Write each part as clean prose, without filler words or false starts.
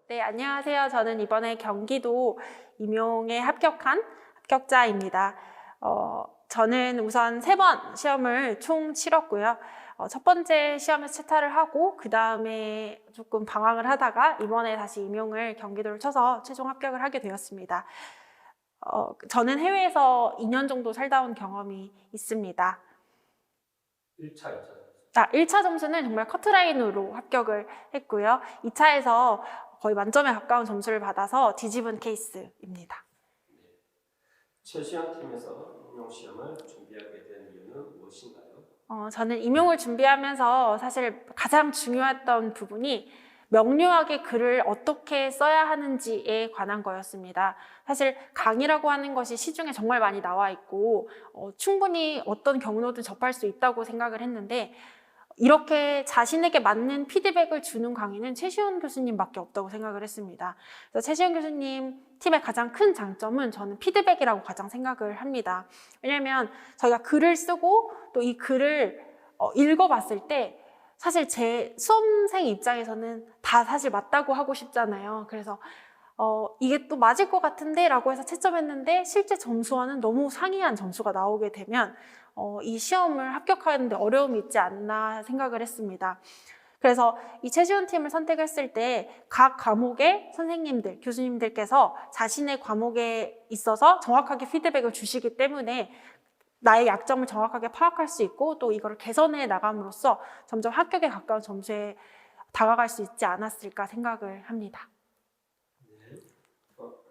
네, 안녕하세요. 저는 이번에 경기도 임용에 합격한 합격자입니다. 저는 우선 3번 시험을 총 치렀고요. 첫 번째 시험에서 채탈을 하고 그 다음에 조금 방황을 하다가 이번에 다시 임용을 경기도를 쳐서 최종 합격을 하게 되었습니다. 저는 해외에서 2년 정도 살다 온 경험이 있습니다. 1차, 2차. 1차 점수는 정말 커트라인으로 합격을 했고요. 2차에서 거의 만점에 가까운 점수를 받아서 뒤집은 케이스입니다. 최시현 팀에서 임용 시험을 준비하게 된 이유는 무엇인가요? 저는 임용을 준비하면서 사실 가장 중요했던 부분이 명료하게 글을 어떻게 써야 하는지에 관한 거였습니다. 사실 강의라고 하는 것이 시중에 정말 많이 나와 있고 충분히 어떤 경로든 접할 수 있다고 생각을 했는데 이렇게 자신에게 맞는 피드백을 주는 강의는 최시현 교수님밖에 없다고 생각을 했습니다. 그래서 최시현 교수님 팀의 가장 큰 장점은 저는 피드백이라고 가장 생각을 합니다. 왜냐하면 저희가 글을 쓰고 또 이 글을 읽어봤을 때 사실 제 수험생 입장에서는 다 사실 맞다고 하고 싶잖아요. 그래서 이게 또 맞을 것 같은데 라고 해서 채점했는데 실제 점수와는 너무 상이한 점수가 나오게 되면 이 시험을 합격하는데 어려움이 있지 않나 생각을 했습니다. 그래서 이 최시현 팀을 선택했을 때 각 과목의 선생님들, 교수님들께서 자신의 과목에 있어서 정확하게 피드백을 주시기 때문에 나의 약점을 정확하게 파악할 수 있고 또 이걸 개선해 나감으로써 점점 합격에 가까운 점수에 다가갈 수 있지 않았을까 생각을 합니다.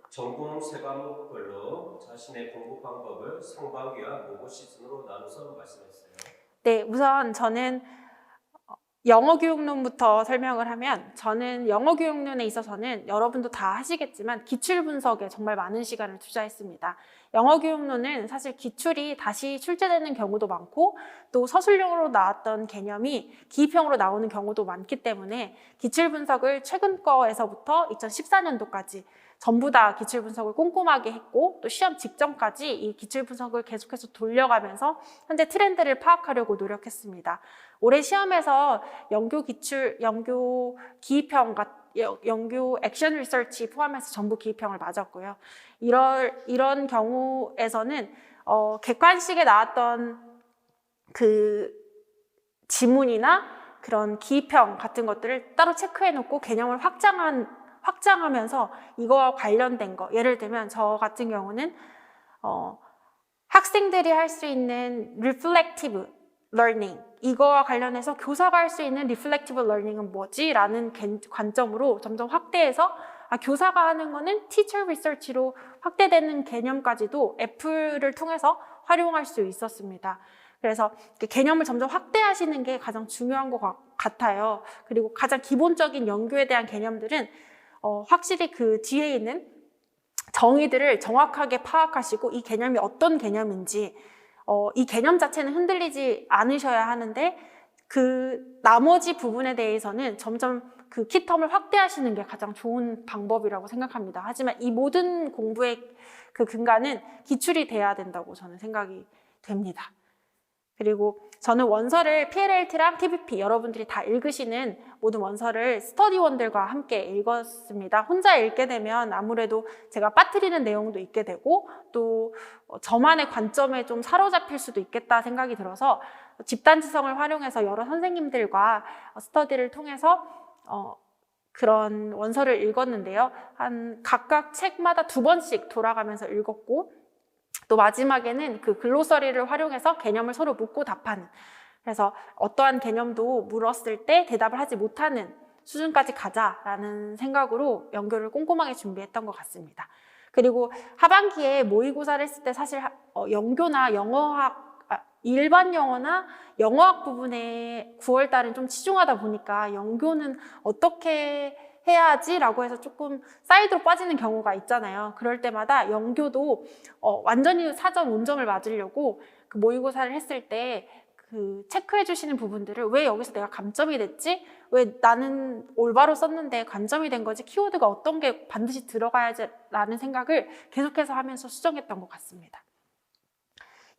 전공 3과목별로 자신의 공부 방법을 상반기와 모고 시즌으로 나눠서 말씀했어요. 네, 우선 저는 영어 교육론부터 설명을 하면 저는 영어 교육론에 있어서는 여러분도 다 하시겠지만 기출 분석에 정말 많은 시간을 투자했습니다. 영어 교육론은 사실 기출이 다시 출제되는 경우도 많고 또 서술형으로 나왔던 개념이 기입형으로 나오는 경우도 많기 때문에 기출 분석을 최근 거에서부터 2014년도까지 전부 다 기출 분석을 꼼꼼하게 했고 또 시험 직전까지 이 기출 분석을 계속해서 돌려가면서 현재 트렌드를 파악하려고 노력했습니다. 올해 시험에서 연교 기출, 연교 기입형, 연교 액션 리서치 포함해서 전부 기입형을 맞았고요. 이런 경우에서는 객관식에 나왔던 그 지문이나 그런 기입형 같은 것들을 따로 체크해 놓고 개념을 확장하면서 이거와 관련된 거, 예를 들면 저 같은 경우는 학생들이 할 수 있는 reflective learning, 이거와 관련해서 교사가 할 수 있는 reflective learning은 뭐지? 라는 관점으로 점점 확대해서 교사가 하는 거는 teacher research로 확대되는 개념까지도 애플을 통해서 활용할 수 있었습니다. 그래서 개념을 점점 확대하시는 게 가장 중요한 것 같아요. 그리고 가장 기본적인 연교에 대한 개념들은 확실히 그 뒤에 있는 정의들을 정확하게 파악하시고 이 개념이 어떤 개념인지 이 개념 자체는 흔들리지 않으셔야 하는데 그 나머지 부분에 대해서는 점점 그 키텀을 확대하시는 게 가장 좋은 방법이라고 생각합니다. 하지만 이 모든 공부의 그 근간은 기출이 돼야 된다고 저는 생각이 됩니다. 그리고 저는 원서를 PLLT랑 TBP 여러분들이 다 읽으시는 모든 원서를 스터디원들과 함께 읽었습니다. 혼자 읽게 되면 아무래도 제가 빠뜨리는 내용도 있게 되고 또 저만의 관점에 좀 사로잡힐 수도 있겠다 생각이 들어서 집단지성을 활용해서 여러 선생님들과 스터디를 통해서 그런 원서를 읽었는데요. 각각 책마다 2번씩 돌아가면서 읽었고 또 마지막에는 그 글로서리를 활용해서 개념을 서로 묻고 답하는, 그래서 어떠한 개념도 물었을 때 대답을 하지 못하는 수준까지 가자라는 생각으로 연교를 꼼꼼하게 준비했던 것 같습니다. 그리고 하반기에 모의고사를 했을 때 사실 연교나 일반 영어나 영어학 부분에 9월 달은 좀 치중하다 보니까 연교는 어떻게 해야지 라고 해서 조금 사이드로 빠지는 경우가 있잖아요. 그럴 때마다 연교도 완전히 사전 온점을 맞으려고 그 모의고사를 했을 때 그 체크해 주시는 부분들을 왜 여기서 내가 감점이 됐지? 왜 나는 올바로 썼는데 감점이 된 거지? 키워드가 어떤 게 반드시 들어가야지 라는 생각을 계속해서 하면서 수정했던 것 같습니다.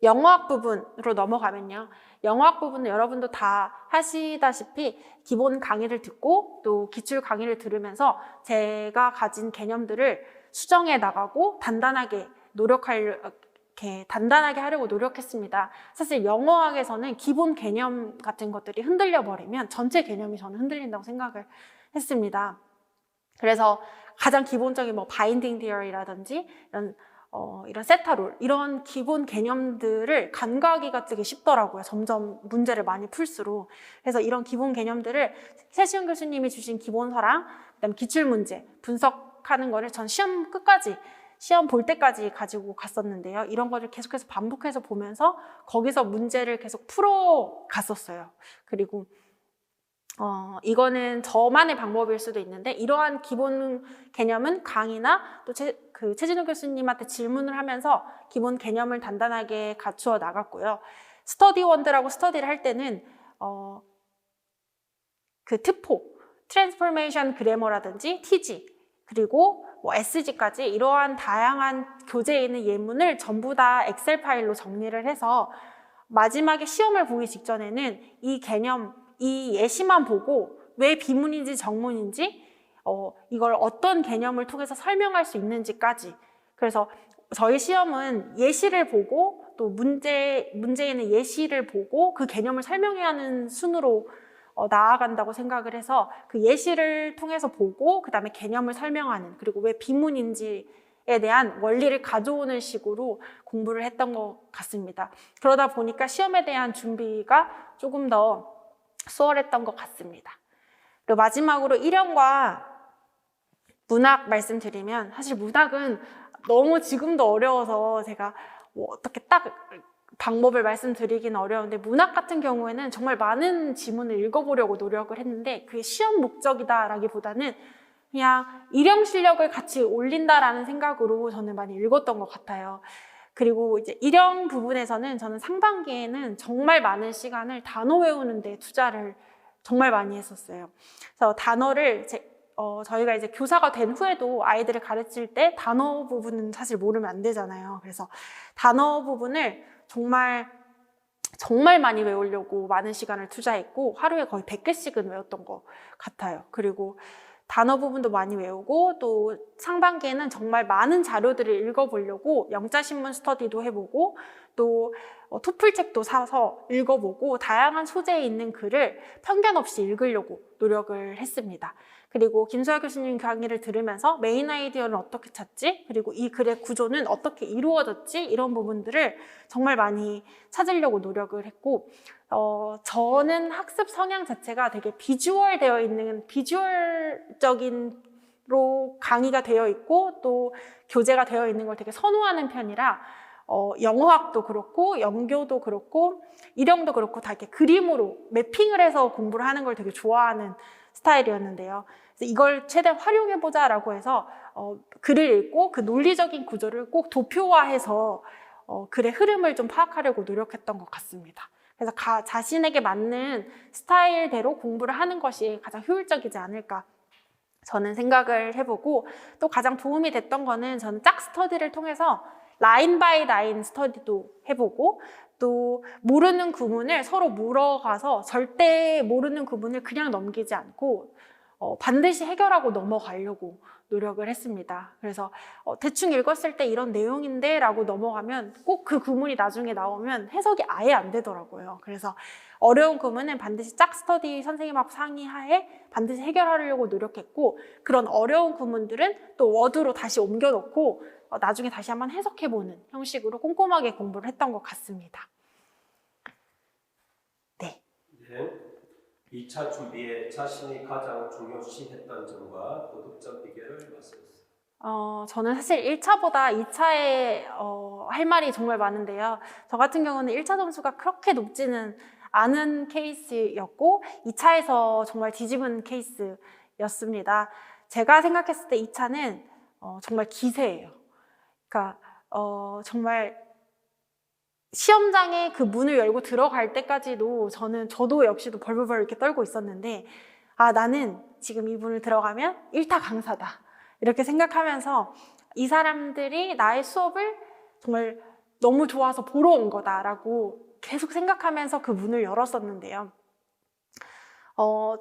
영어학 부분으로 넘어가면요. 영어학 부분은 여러분도 다 하시다시피 기본 강의를 듣고 또 기출 강의를 들으면서 제가 가진 개념들을 수정해 나가고 단단하게 하려고 노력했습니다. 사실 영어학에서는 기본 개념 같은 것들이 흔들려 버리면 전체 개념이 저는 흔들린다고 생각을 했습니다. 그래서 가장 기본적인 뭐 바인딩 디어리라든지 이런 세타룰 이런 기본 개념들을 간과하기가 되게 쉽더라고요. 점점 문제를 많이 풀수록. 그래서 이런 기본 개념들을 최시훈 교수님이 주신 기본서랑 그다음에 기출문제 분석하는 거를 전 시험 볼 때까지 가지고 갔었는데요. 이런 거를 계속해서 반복해서 보면서 거기서 문제를 계속 풀어 갔었어요. 그리고 이거는 저만의 방법일 수도 있는데 이러한 기본 개념은 강의나 또 최진우 교수님한테 질문을 하면서 기본 개념을 단단하게 갖추어 나갔고요. 스터디 원드라고 스터디를 할 때는 그 트포, 트랜스포메이션 그래머라든지 TG 그리고 뭐 SG까지 이러한 다양한 교재에 있는 예문을 전부 다 엑셀 파일로 정리를 해서 마지막에 시험을 보기 직전에는 이 개념, 이 예시만 보고 왜 비문인지 정문인지 이걸 어떤 개념을 통해서 설명할 수 있는지까지. 그래서 저희 시험은 예시를 보고 또 문제에 있는 예시를 보고 그 개념을 설명해야 하는 순으로 나아간다고 생각을 해서 그 예시를 통해서 보고 그 다음에 개념을 설명하는 그리고 왜 비문인지에 대한 원리를 가져오는 식으로 공부를 했던 것 같습니다. 그러다 보니까 시험에 대한 준비가 조금 더 수월했던 것 같습니다. 그리고 마지막으로 일형과 문학 말씀드리면 사실 문학은 너무 지금도 어려워서 제가 뭐 어떻게 딱 방법을 말씀드리기는 어려운데 문학 같은 경우에는 정말 많은 지문을 읽어보려고 노력을 했는데 그게 시험 목적이다라기보다는 그냥 일형 실력을 같이 올린다라는 생각으로 저는 많이 읽었던 것 같아요. 그리고 이제 일형 부분에서는 저는 상반기에는 정말 많은 시간을 단어 외우는 데 투자를 정말 많이 했었어요. 그래서 단어를 저희가 이제 교사가 된 후에도 아이들을 가르칠 때 단어 부분은 사실 모르면 안 되잖아요. 그래서 단어 부분을 정말 많이 외우려고 많은 시간을 투자했고 하루에 거의 100개씩은 외웠던 것 같아요. 그리고 단어 부분도 많이 외우고 또 상반기에는 정말 많은 자료들을 읽어보려고 영자신문 스터디도 해보고 또 토플 책도 사서 읽어보고 다양한 소재에 있는 글을 편견 없이 읽으려고 노력을 했습니다. 그리고 김소아 교수님 강의를 들으면서 메인 아이디어는 어떻게 찾지? 그리고 이 글의 구조는 어떻게 이루어졌지? 이런 부분들을 정말 많이 찾으려고 노력을 했고 저는 학습 성향 자체가 되게 비주얼적인로 강의가 되어 있고 또 교재가 되어 있는 걸 되게 선호하는 편이라 영어학도 그렇고 영교도 그렇고 일형도 그렇고 다 이렇게 그림으로 매핑을 해서 공부를 하는 걸 되게 좋아하는 스타일이었는데요. 그래서 이걸 최대한 활용해보자라고 해서 글을 읽고 그 논리적인 구조를 꼭 도표화해서 글의 흐름을 좀 파악하려고 노력했던 것 같습니다. 그래서 자신에게 맞는 스타일대로 공부를 하는 것이 가장 효율적이지 않을까 저는 생각을 해보고 또 가장 도움이 됐던 거는 저는 짝 스터디를 통해서 라인 바이 라인 스터디도 해보고 또 모르는 구문을 서로 물어가서 절대 모르는 구문을 그냥 넘기지 않고 반드시 해결하고 넘어가려고 노력을 했습니다. 그래서 대충 읽었을 때 이런 내용인데 라고 넘어가면 꼭 그 구문이 나중에 나오면 해석이 아예 안 되더라고요. 그래서 어려운 구문은 반드시 짝 스터디 선생님하고 상의하에 반드시 해결하려고 노력했고 그런 어려운 구문들은 또 워드로 다시 옮겨놓고 나중에 다시 한번 해석해보는 형식으로 꼼꼼하게 공부를 했던 것 같습니다. 네. 2차 준비에 자신이 가장 중요시했던 점과 고득점 비결을 말씀해주세요. 저는 사실 1차보다 2차에 할 말이 정말 많은데요. 저 같은 경우는 1차 점수가 그렇게 높지는 않은 케이스였고 2차에서 정말 뒤집은 케이스였습니다. 제가 생각했을 때 2차는 정말 기세예요. 그러니까 정말 시험장에 그 문을 열고 들어갈 때까지도 저도 역시도 벌벌벌 이렇게 떨고 있었는데 나는 지금 이 문을 들어가면 1타 강사다 이렇게 생각하면서 이 사람들이 나의 수업을 정말 너무 좋아서 보러 온 거다라고 계속 생각하면서 그 문을 열었었는데요.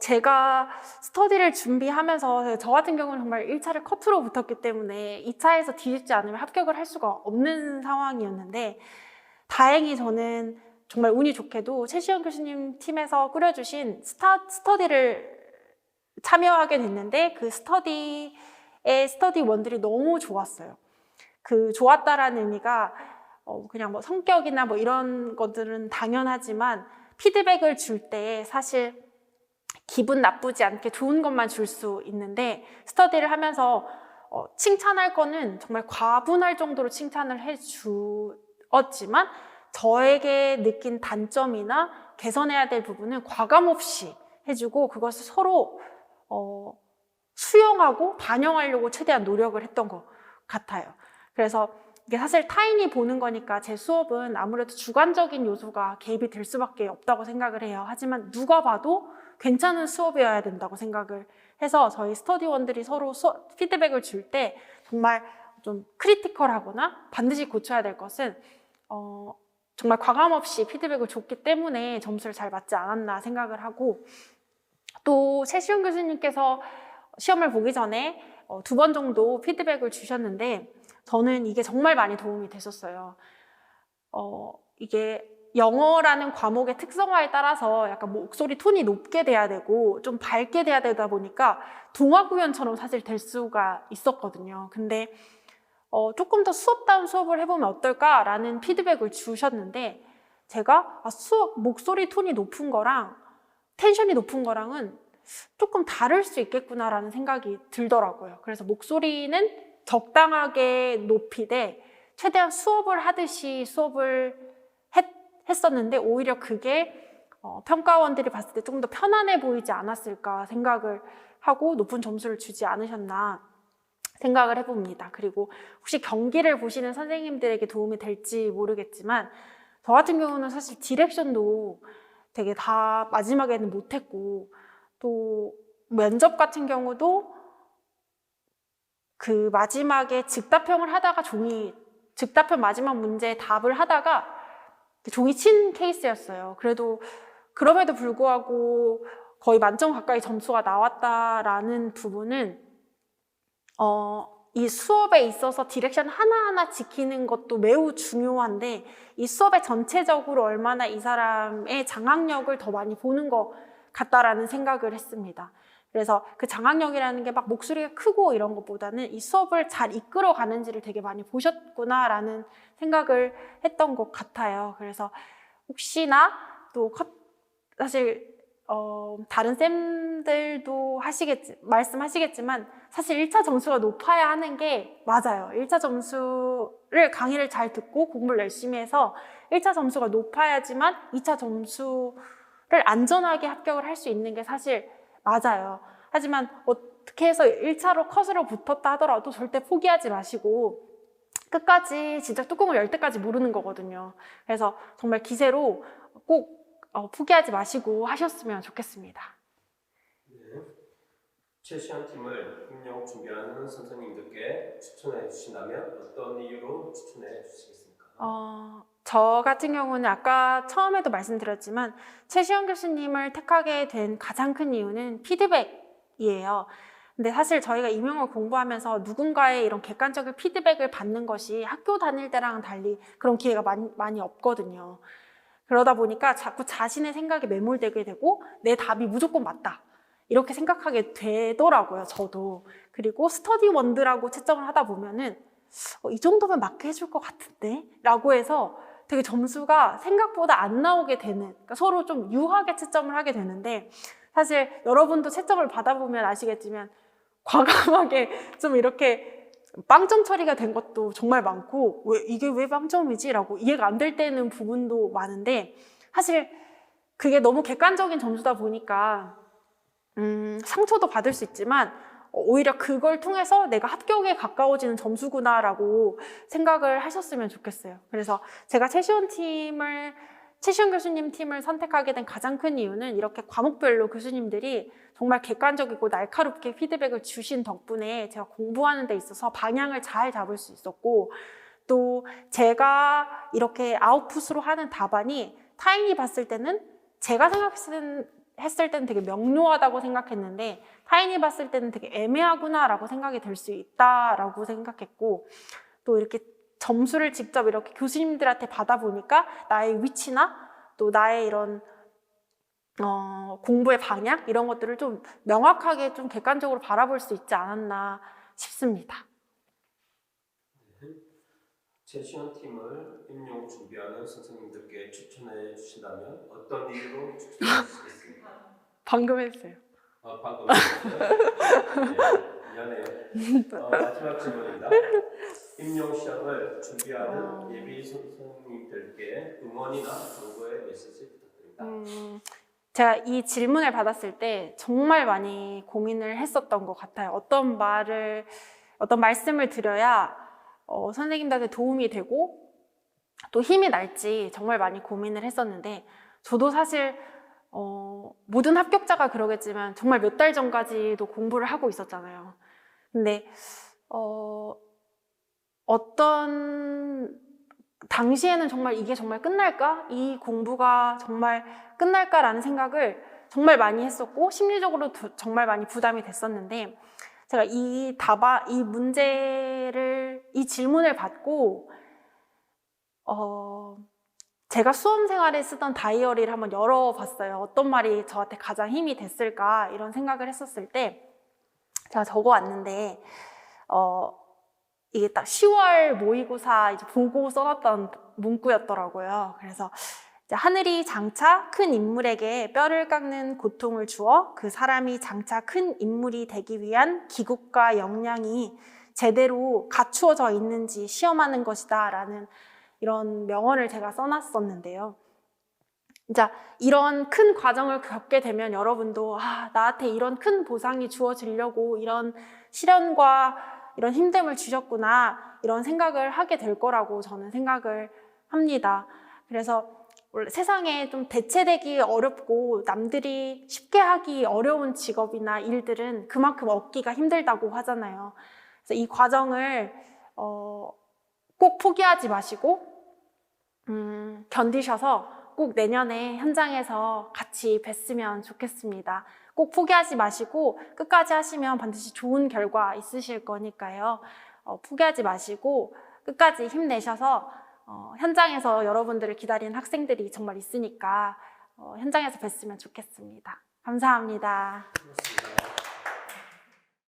제가 스터디를 준비하면서 저 같은 경우는 정말 1차를 컷으로 붙었기 때문에 2차에서 뒤집지 않으면 합격을 할 수가 없는 상황이었는데 다행히 저는 정말 운이 좋게도 최시영 교수님 팀에서 꾸려주신 스터디를 참여하게 됐는데 그 스터디의 스터디원들이 너무 좋았어요. 그 좋았다라는 의미가 그냥 뭐 성격이나 뭐 이런 것들은 당연하지만 피드백을 줄 때 사실 기분 나쁘지 않게 좋은 것만 줄 수 있는데 스터디를 하면서 칭찬할 거는 정말 과분할 정도로 칭찬을 해주었지만 저에게 느낀 단점이나 개선해야 될 부분은 과감 없이 해주고 그것을 서로 수용하고 반영하려고 최대한 노력을 했던 것 같아요. 그래서 이게 사실 타인이 보는 거니까 제 수업은 아무래도 주관적인 요소가 개입이 될 수밖에 없다고 생각을 해요. 하지만 누가 봐도 괜찮은 수업이어야 된다고 생각을 해서 저희 스터디원들이 서로 피드백을 줄 때 정말 좀 크리티컬하거나 반드시 고쳐야 될 것은 정말 과감 없이 피드백을 줬기 때문에 점수를 잘 맞지 않았나 생각을 하고 또 최시영 교수님께서 시험을 보기 전에 2번 정도 피드백을 주셨는데 저는 이게 정말 많이 도움이 됐었어요. 이게 영어라는 과목의 특성화에 따라서 약간 목소리 톤이 높게 돼야 되고 좀 밝게 돼야 되다 보니까 동화구연처럼 사실 될 수가 있었거든요. 근데 조금 더 수업다운 수업을 해보면 어떨까라는 피드백을 주셨는데 제가 목소리 톤이 높은 거랑 텐션이 높은 거랑은 조금 다를 수 있겠구나라는 생각이 들더라고요. 그래서 목소리는 적당하게 높이되 최대한 수업을 하듯이 수업을 했었는데 오히려 그게 평가원들이 봤을 때 조금 더 편안해 보이지 않았을까 생각을 하고 높은 점수를 주지 않으셨나 생각을 해봅니다. 그리고 혹시 경기를 보시는 선생님들에게 도움이 될지 모르겠지만 저 같은 경우는 사실 디렉션도 되게 다 마지막에는 못했고 또 면접 같은 경우도 그 마지막에 즉답형을 하다가 즉답형 마지막 문제에 답을 하다가 종이 친 케이스였어요. 그럼에도 불구하고 거의 만점 가까이 점수가 나왔다라는 부분은 이 수업에 있어서 디렉션 하나하나 지키는 것도 매우 중요한데 이 수업의 전체적으로 얼마나 이 사람의 장악력을 더 많이 보는 것 같다라는 생각을 했습니다. 그래서 그 장악력이라는 게 막 목소리가 크고 이런 것보다는 이 수업을 잘 이끌어 가는지를 되게 많이 보셨구나라는 생각을 했던 것 같아요. 그래서 혹시나 또 사실 다른 쌤들도 말씀하시겠지만 사실 1차 점수가 높아야 하는 게 맞아요. 1차 점수를 강의를 잘 듣고 공부를 열심히 해서 1차 점수가 높아야지만 2차 점수를 안전하게 합격을 할 수 있는 게 사실 맞아요. 하지만 어떻게 해서 1차로 컷으로 붙었다 하더라도 절대 포기하지 마시고 끝까지 진짜 뚜껑을 열 때까지 모르는 거거든요. 그래서 정말 기세로 꼭 포기하지 마시고 하셨으면 좋겠습니다. 네. 최시현 팀을 임용 준비하는 선생님들께 추천해 주신다면 어떤 이유로 추천해 주시겠습니까? 저 같은 경우는 아까 처음에도 말씀드렸지만 최시영 교수님을 택하게 된 가장 큰 이유는 피드백이에요. 근데 사실 저희가 임용을 공부하면서 누군가의 이런 객관적인 피드백을 받는 것이 학교 다닐 때랑은 달리 그런 기회가 많이 없거든요. 그러다 보니까 자꾸 자신의 생각에 매몰되게 되고 내 답이 무조건 맞다 이렇게 생각하게 되더라고요. 저도. 그리고 스터디원들하고 채점을 하다 보면은 이 정도면 맞게 해줄 것 같은데? 라고 해서 되게 점수가 생각보다 안 나오게 되는, 그러니까 서로 좀 유하게 채점을 하게 되는데 사실 여러분도 채점을 받아보면 아시겠지만 과감하게 좀 이렇게 빵점 처리가 된 것도 정말 많고 이게 왜 빵점이지? 라고 이해가 안 될 때는 부분도 많은데 사실 그게 너무 객관적인 점수다 보니까 상처도 받을 수 있지만 오히려 그걸 통해서 내가 합격에 가까워지는 점수구나라고 생각을 하셨으면 좋겠어요. 그래서 제가 최시원 교수님 팀을 선택하게 된 가장 큰 이유는 이렇게 과목별로 교수님들이 정말 객관적이고 날카롭게 피드백을 주신 덕분에 제가 공부하는 데 있어서 방향을 잘 잡을 수 있었고 또 제가 이렇게 아웃풋으로 하는 답안이 타인이 봤을 때는 제가 생각했을 때는 되게 명료하다고 생각했는데 타인이 봤을 때는 되게 애매하구나라고 생각이 될 수 있다라고 생각했고, 또 이렇게 점수를 직접 이렇게 교수님들한테 받아보니까 나의 위치나 또 나의 이런 공부의 방향 이런 것들을 좀 명확하게 좀 객관적으로 바라볼 수 있지 않았나 싶습니다. 제시원팀을 임용 준비하는 선생님들께 추천해 주신다면 어떤 이유로 추천해 주시겠습니까? 방금 했어요. 방금 했어요? 네, 미안해요. 마지막 질문입니다. 임용 시험을 준비하는 예비 선생님들께 응원이나 정보의 메시지 부탁드립니다. 제가 이 질문을 받았을 때 정말 많이 고민을 했었던 것 같아요. 어떤 말씀을 드려야 선생님들한테 도움이 되고 또 힘이 날지 정말 많이 고민을 했었는데, 저도 사실 모든 합격자가 그러겠지만 정말 몇 달 전까지도 공부를 하고 있었잖아요. 근데 어떤 당시에는 정말 이게 정말 끝날까? 이 공부가 정말 끝날까라는 생각을 정말 많이 했었고 심리적으로 정말 많이 부담이 됐었는데, 제가 이 질문을 받고 제가 수험 생활에 쓰던 다이어리를 한번 열어봤어요. 어떤 말이 저한테 가장 힘이 됐을까 이런 생각을 했었을 때 제가 적어왔는데 이게 딱 10월 모의고사 이제 보고 써놨던 문구였더라고요. 그래서 이제 하늘이 장차 큰 인물에게 뼈를 깎는 고통을 주어 그 사람이 장차 큰 인물이 되기 위한 기국과 역량이 제대로 갖추어져 있는지 시험하는 것이다 라는 이런 명언을 제가 써놨었는데요. 진짜 이런 큰 과정을 겪게 되면 여러분도 나한테 이런 큰 보상이 주어지려고 이런 시련과 이런 힘듦을 주셨구나 이런 생각을 하게 될 거라고 저는 생각을 합니다. 그래서 원래 세상에 좀 대체되기 어렵고 남들이 쉽게 하기 어려운 직업이나 일들은 그만큼 얻기가 힘들다고 하잖아요. 그래서 이 과정을 꼭 포기하지 마시고 견디셔서 꼭 내년에 현장에서 같이 뵀으면 좋겠습니다. 꼭 포기하지 마시고 끝까지 하시면 반드시 좋은 결과 있으실 거니까요. 포기하지 마시고 끝까지 힘내셔서 현장에서 여러분들을 기다리는 학생들이 정말 있으니까 현장에서 뵀으면 좋겠습니다. 감사합니다.